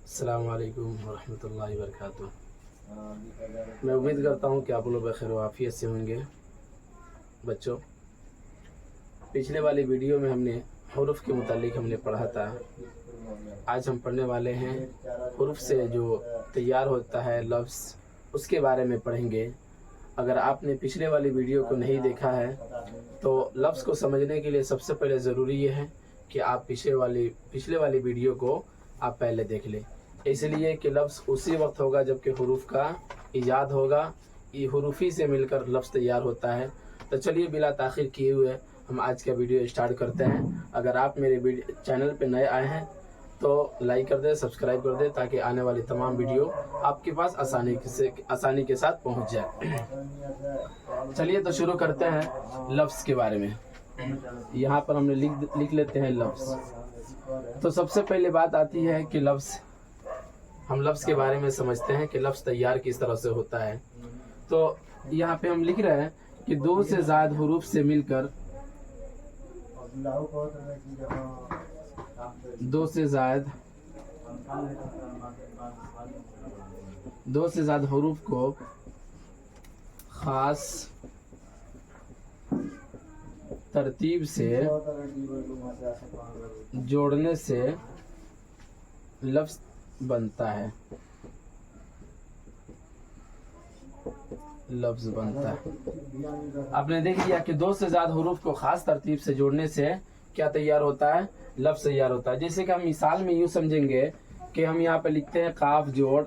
अस्सलाम वालेकुम वरहमतुल्लाहि वबरकातुह। मैं उम्मीद करता हूँ कि आप लोग बखैर व आफियत से होंगे। बच्चों, पिछले वाली वीडियो में हमने हुरूफ के मुतालिक हमने पढ़ा था। आज हम पढ़ने वाले हैं हुरूफ से जो तैयार होता है लफ्ज़, उसके बारे में पढ़ेंगे। अगर आपने पिछले वाली वीडियो को नहीं देखा है तो लफ्ज़ को समझने के लिए सबसे पहले ज़रूरी ये है कि आप पिछले वाली वीडियो को आप पहले देख लें, इसलिए कि लफ्ज़ उसी वक्त होगा जबकि हुरूफ का ईजाद होगा। ये हुरूफी से मिलकर लफ्ज़ तैयार होता है। तो चलिए बिला ताख़ीर किए हुए हम आज का वीडियो स्टार्ट करते हैं। अगर आप मेरे चैनल पे नए आए हैं तो लाइक कर दें, सब्सक्राइब कर दें, ताकि आने वाली तमाम वीडियो आपके पास आसानी के साथ पहुंच जाए। चलिए तो शुरू करते हैं लफ्ज़ के बारे में। यहाँ पर हमने लिख लेते हैं लफ्ज़। तो सबसे पहले बात आती है कि हम लफ्ज़ के बारे में समझते हैं कि लफ्ज़ तैयार किस तरह से होता है। तो यहाँ पे हम लिख रहे हैं कि दो से ज़्यादा हुरूफ से मिलकर दो से ज़्यादा हुरूफ को ख़ास तरतीब से जोड़ने से लफ्ज़ बनता है। आपने देख लिया कि दो से ज़्यादा हुरूफ को ख़ास तरतीब से जोड़ने से क्या तैयार होता है, लफ्ज़ तैयार होता है। जैसे कि हम मिसाल में यूँ समझेंगे कि हम यहाँ पे लिखते हैं काफ जोड़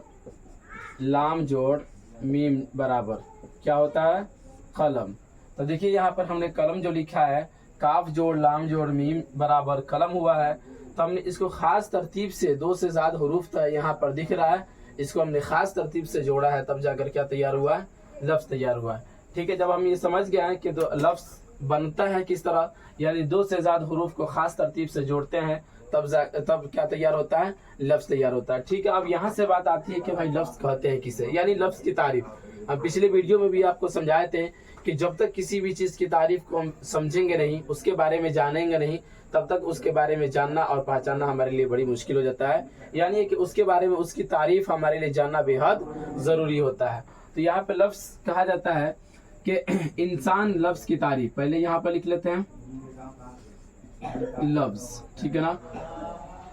लाम जोड़ मीम बराबर क्या होता है, कलम। तो देखिए यहाँ पर हमने कलम जो लिखा है, काफ जोड़ लाम जोड़ मीम बराबर कलम हुआ है। तो हमने इसको ख़ास तरतीब से दो से ज़्यादा हुरूफ यहाँ पर दिख रहा है, इसको हमने ख़ास तरतीब से जोड़ा है, तब जाकर क्या तैयार हुआ है, लफ्ज़ तैयार हुआ है। ठीक है, जब हम ये समझ गए हैं कि लफ्ज़ बनता है किस तरह, यानी दो से ज़्यादा हुरूफ को ख़ास तरतीब से जोड़ते हैं तब क्या तैयार होता है, लफ्ज़ तैयार होता है। ठीक है, अब यहाँ से बात आती है कि भाई लफ्ज़ कहते हैं किसे, यानी लफ्ज़ की तारीफ। हम पिछले वीडियो में भी आपको समझाए थे कि जब तक किसी भी चीज़ की तारीफ को हम समझेंगे नहीं, उसके बारे में जानेंगे नहीं, तब तक उसके बारे में जानना और पहचानना हमारे लिए बड़ी मुश्किल हो जाता है। यानी कि उसके बारे में उसकी तारीफ हमारे लिए जानना बेहद ज़रूरी होता है। तो यहाँ पे लफ्ज़ कहा जाता है कि इंसान लफ्ज़ की तारीफ, पहले यहाँ पर लिख लेते हैं लफ्ज़, ठीक है ना,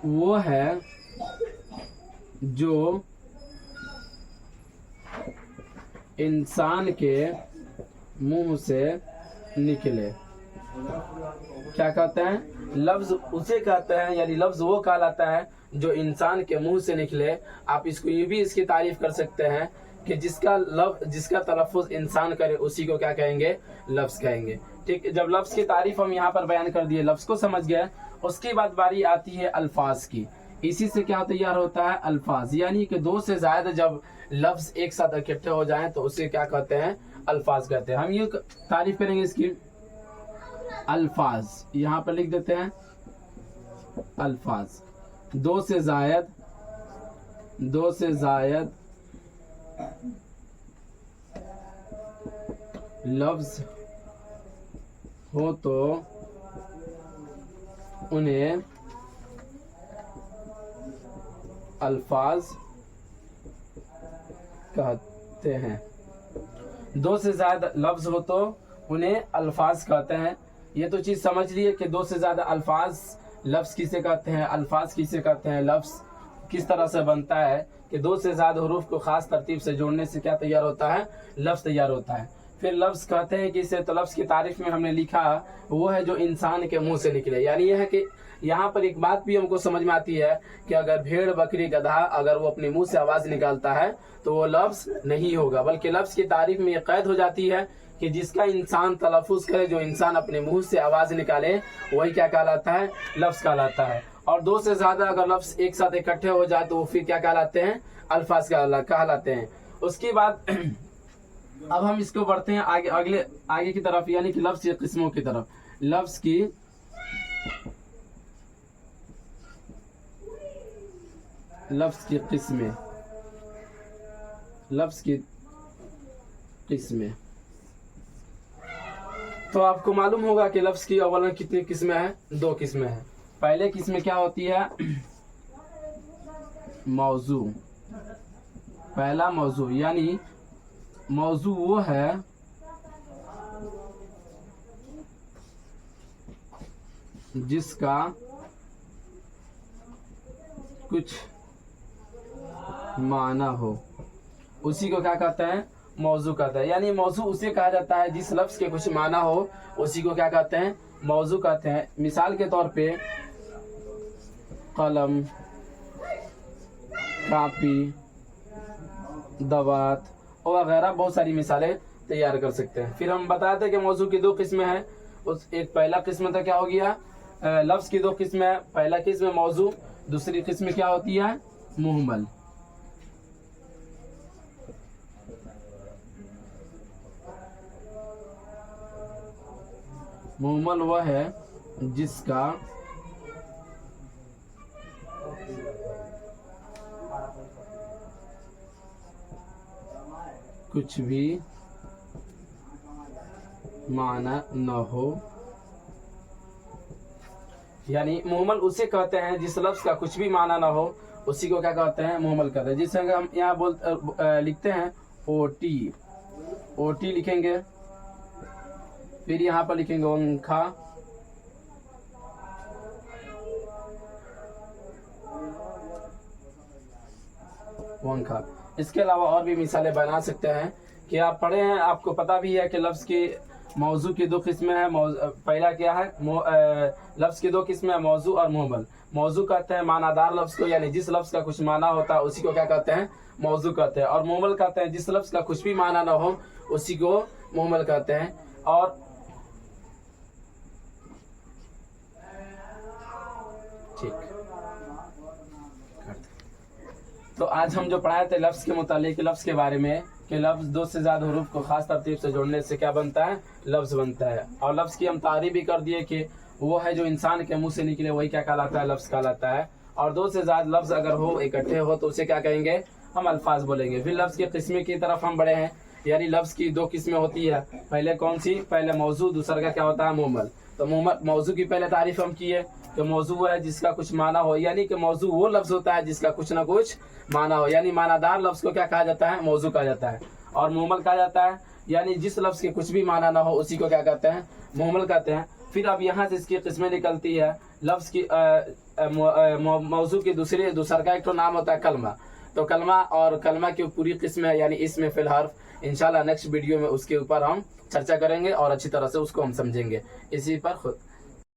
वो है जो इंसान के मुंह से निकले। क्या कहते हैं, लफ्ज़ उसे कहते हैं, यानी लफ्ज़ वो कहलाता है जो इंसान के मुंह से निकले। आप इसको ये भी इसकी तारीफ कर सकते हैं कि जिसका तलफ़ुज़ इंसान करे उसी को क्या कहेंगे, लफ्ज़ कहेंगे। ठीक, जब लफ्ज़ की तारीफ हम यहाँ पर बयान कर दिए, लफ्ज़ को समझ गए, उसके बाद बारी आती है अल्फाज की। इसी से क्या तैयार होता है, अल्फाज, यानी कि दो से ज़्यादा जब लफ्ज़ एक साथ इकट्ठे हो जाएं तो उसे क्या कहते हैं, अल्फाज कहते हैं। हम ये तारीफ करेंगे इसकी, अल्फाज यहाँ पर लिख देते हैं अल्फाज। दो से ज़ायद लफ्ज़ हो तो उन्हें अल्फाज कहते हैं। दो से ज़्यादा लफ्ज़ हो तो उन्हें अल्फाज कहते हैं। ये तो चीज़ समझ लिए कि दो से ज़्यादा अल्फाज लफ्ज़ किसे कहते हैं, अल्फाज किसे कहते हैं, लफ्ज़ किस तरह से बनता है कि दो से ज़्यादा हुरूफ को ख़ास तरतीब से जोड़ने से क्या तैयार होता है, लफ्ज़ तैयार होता है। फिर लफ्ज़ कहते हैं कि इसे, तो लफ्ज़ की तारीफ में हमने लिखा वो है जो इंसान के मुंह से निकले। यानी यह है कि यहाँ पर एक बात भी हमको समझ में आती है कि अगर भेड़ बकरी गधा अगर वो अपने मुंह से आवाज़ निकालता है तो वो लफ्ज़ नहीं होगा, बल्कि लफ्ज़ की तारीफ में ये कैद हो जाती है कि जिसका इंसान तलफ़ुज़ करे, जो इंसान अपने मुंह से आवाज़ निकाले, वही क्या कहलाता है, लफ्ज़ कहलाता है। और दो से ज़्यादा अगर लफ्ज़ एक साथ इकट्ठे हो जाए तो वो फिर क्या कहलाते हैं, अल्फाज कहलाते हैं। उसके बाद अब हम इसको बढ़ते हैं आगे की तरफ, यानी कि लफ्ज़ की किस्मों की तरफ। लफ्ज़ की किस्में। तो आपको मालूम होगा कि लफ्ज़ की अव्वलन कितनी किस्में हैं, दो किस्में हैं। پہلے قسم کیا ہوتی ہے؟ موضوع. پہلا موضوع یعنی موضوع وہ ہے جس کا کچھ معنی ہو، اسی کو کیا کہتے ہیں؟ موضوع کہتے ہیں. یعنی موضوع اسے کہا جاتا ہے جس لفظ کے کچھ معنی ہو، اسی کو کیا کہتے ہیں؟ موضوع کہتے ہیں. مثال کے طور پہ قلم، کاپی، دوات وغیرہ بہت ساری مثالیں تیار کر سکتے ہیں. پھر ہم بتاتے ہیں کہ موضوع کی دو قسمیں ہیں. ایک پہلا قسم تھا کیا ہو گیا؟ لفظ کی دو قسمیں ہیں. پہلا قسم موضوع، دوسری قسم کیا ہوتی ہے؟ مہمل. مہمل وہ ہے جس کا کچھ بھی معنی نہ ہو. یعنی مہمل اسے کہتے ہیں جس لفظ کا کچھ بھی معنی نہ ہو، اسی کو کیا کہتے ہیں؟ مہمل کہتے ہیں. جیسے ہم یہاں لکھتے ہیں او ٹی لکھیں گے، پھر یہاں پر لکھیں گے ونکھا، ونکھا. اس کے علاوہ اور بھی مثالیں بنا سکتے ہیں کہ آپ پڑھے ہیں، آپ کو پتہ بھی ہے کہ لفظ کی موضوع کی دو قسمیں ہیں. پہلا کیا ہے؟ لفظ کی دو قسمیں ہیں، موضوع اور مہمل. موضوع کہتے ہیں معنی دار لفظ کو، یعنی جس لفظ کا کچھ معنی ہوتا ہے اسی کو کیا کہتے ہیں؟ موضوع کہتے ہیں. اور مہمل کہتے ہیں جس لفظ کا کچھ بھی معنی نہ ہو، اسی کو مہمل کہتے ہیں. اور ٹھیک، تو آج ہم جو پڑھائے تھے لفظ کے متعلق، لفظ کے بارے میں، کہ لفظ دو سے زیادہ حروف کو خاص ترتیب سے جوڑنے سے کیا بنتا ہے؟ لفظ بنتا ہے. اور لفظ کی ہم تعریف بھی کر دیے کہ وہ ہے جو انسان کے منہ سے نکلے وہی کیا کہلاتا ہے؟ لفظ کہلاتا ہے. اور دو سے زیادہ لفظ اگر ہو، اکٹھے ہو، تو اسے کیا کہیں گے؟ ہم الفاظ بولیں گے. پھر لفظ کی قسمیں کی طرف ہم بڑھے ہیں. یعنی لفظ کی دو قسمیں ہوتی ہے. پہلے کون سی؟ پہلے موضوع، دوسرا کا کیا ہوتا ہے؟ مہمل. تو موضوع کی پہلے تعریف ہم کیے کہ موضوع ہے جس کا کچھ معنی ہو، یعنی کہ موضوع وہ لفظ ہوتا ہے جس کا کچھ نہ کچھ معنی ہو. یعنی معنی دار لفظ کو کیا کہا جاتا ہے؟ موضوع کہا جاتا ہے. اور مہمل کہا جاتا ہے یعنی جس لفظ کے کچھ بھی معنی نہ ہو، اسی کو کیا کہتے ہیں؟ مہمل کہتے ہیں. پھر اب یہاں سے اس کی قسمیں نکلتی ہے. لفظ کی موضوع کی دوسرا کا ایک تو نام ہوتا ہے کلمہ. تو کلمہ اور کلمہ کی پوری قسم ہے، یعنی اسم، فعل، حرف. انشاءاللہ نیکسٹ ویڈیو میں اس کے اوپر ہم چرچا کریں گے اور اچھی طرح سے اس کو ہم سمجھیں گے. اسی پر خود